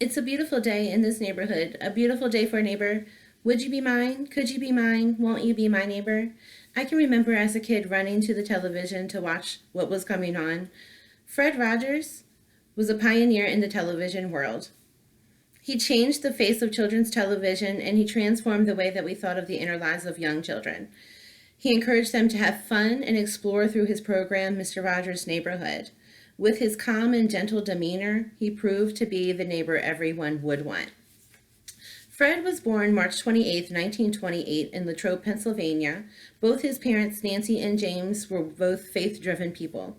It's a beautiful day in this neighborhood, a beautiful day for a neighbor. Would you be mine? Could you be mine? Won't you be my neighbor? I can remember as a kid running to the television to watch what was coming on. Fred Rogers was a pioneer in the television world. He changed the face of children's television and he transformed the way that we thought of the inner lives of young children. He encouraged them to have fun and explore through his program, Mr. Rogers' Neighborhood. With his calm and gentle demeanor, he proved to be the neighbor everyone would want. Fred was born March 28, 1928, in Latrobe, Pennsylvania. Both his parents, Nancy and James, were both faith-driven people.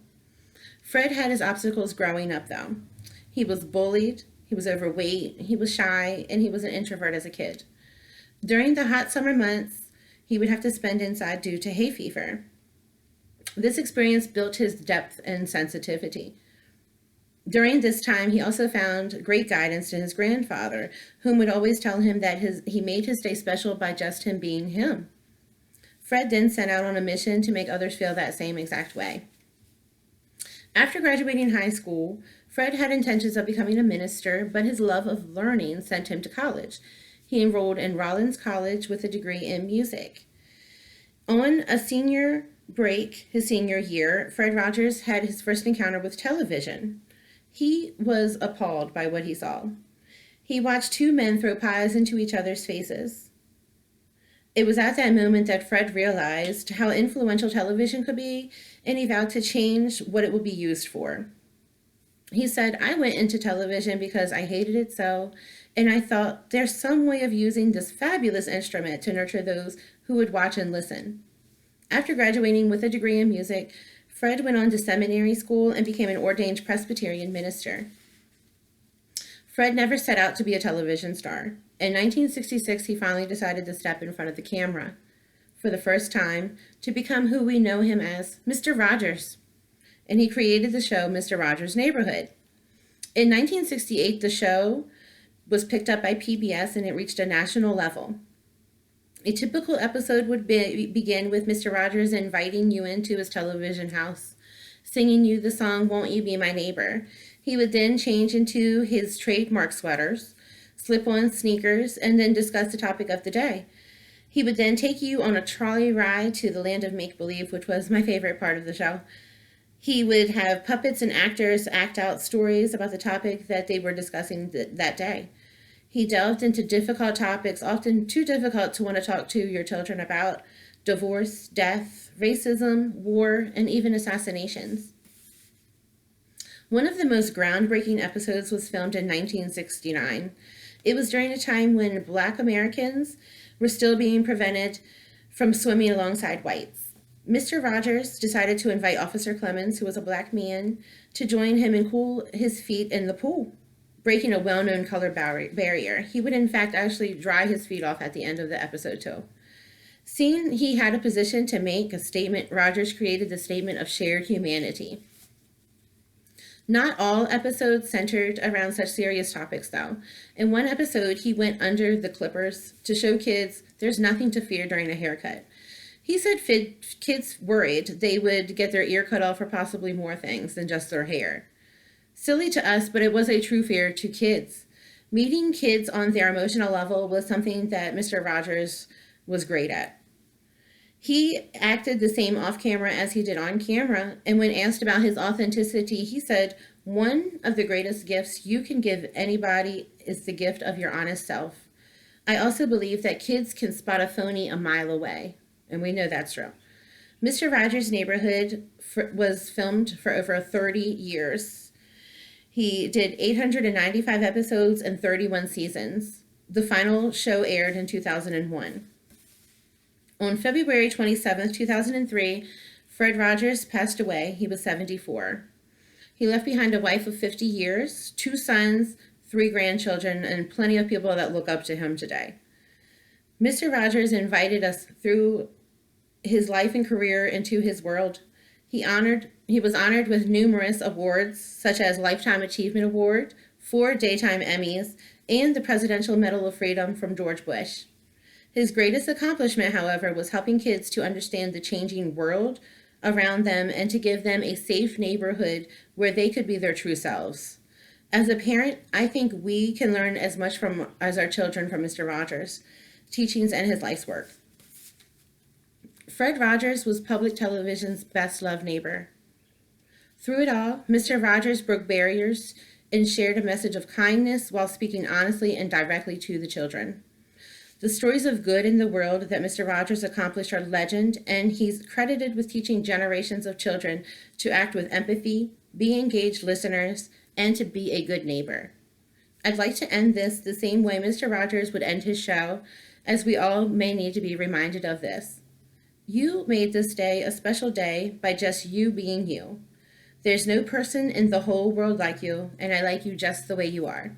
Fred had his obstacles growing up, though. He was bullied, he was overweight, he was shy, and he was an introvert as a kid. During the hot summer months, he would have to spend inside due to hay fever. This experience built his depth and sensitivity. During this time, he also found great guidance in his grandfather, whom would always tell him that he made his day special by just him being him. Fred then set out on a mission to make others feel that same exact way. After graduating high school, Fred had intentions of becoming a minister, but his love of learning sent him to college. He enrolled in Rollins College with a degree in music. On a senior break, his senior year, Fred Rogers had his first encounter with television. He was appalled by what he saw. He watched two men throw pies into each other's faces. It was at that moment that Fred realized how influential television could be, and he vowed to change what it would be used for. He said, "I went into television because I hated it so, and I thought there's some way of using this fabulous instrument to nurture those who would watch and listen." After graduating with a degree in music, Fred went on to seminary school and became an ordained Presbyterian minister. Fred never set out to be a television star. In 1966, he finally decided to step in front of the camera for the first time to become who we know him as, Mr. Rogers. And he created the show Mr. Rogers' Neighborhood. In 1968, the show was picked up by PBS and it reached a national level. A typical episode would begin with Mr. Rogers inviting you into his television house, singing you the song, "Won't You Be My Neighbor?" He would then change into his trademark sweaters, slip on sneakers, and then discuss the topic of the day. He would then take you on a trolley ride to the land of make-believe, which was my favorite part of the show. He would have puppets and actors act out stories about the topic that they were discussing that day. He delved into difficult topics, often too difficult to want to talk to your children about: divorce, death, racism, war, and even assassinations. One of the most groundbreaking episodes was filmed in 1969. It was during a time when Black Americans were still being prevented from swimming alongside whites. Mr. Rogers decided to invite Officer Clemens, who was a Black man, to join him and cool his feet in the pool, breaking a well-known color barrier. He would in fact actually dry his feet off at the end of the episode too. Seeing he had a position to make a statement, Rogers created the statement of shared humanity. Not all episodes centered around such serious topics though. In one episode, he went under the clippers to show kids there's nothing to fear during a haircut. He said kids worried they would get their ear cut off or possibly more things than just their hair. Silly to us, but it was a true fear to kids. Meeting kids on their emotional level was something that Mr. Rogers was great at. He acted the same off camera as he did on camera, and when asked about his authenticity, he said, "One of the greatest gifts you can give anybody is the gift of your honest self. I also believe that kids can spot a phony a mile away," and we know that's true. Mr. Rogers' Neighborhood was filmed for over 30 years. He did 895 episodes and 31 seasons. The final show aired in 2001. On February 27, 2003, Fred Rogers passed away. He was 74. He left behind a wife of 50 years, 2 sons, 3 grandchildren, and plenty of people that look up to him today. Mr. Rogers invited us through his life and career into his world. He was honored with numerous awards, such as Lifetime Achievement Award, 4 Daytime Emmys, and the Presidential Medal of Freedom from George Bush. His greatest accomplishment, however, was helping kids to understand the changing world around them and to give them a safe neighborhood where they could be their true selves. As a parent, I think we can learn as much from as our children from Mr. Rogers' teachings and his life's work. Fred Rogers was public television's best loved neighbor. Through it all, Mr. Rogers broke barriers and shared a message of kindness while speaking honestly and directly to the children. The stories of good in the world that Mr. Rogers accomplished are legend, and he's credited with teaching generations of children to act with empathy, be engaged listeners, and to be a good neighbor. I'd like to end this the same way Mr. Rogers would end his show, as we all may need to be reminded of this. You made this day a special day by just you being you. There's no person in the whole world like you, and I like you just the way you are.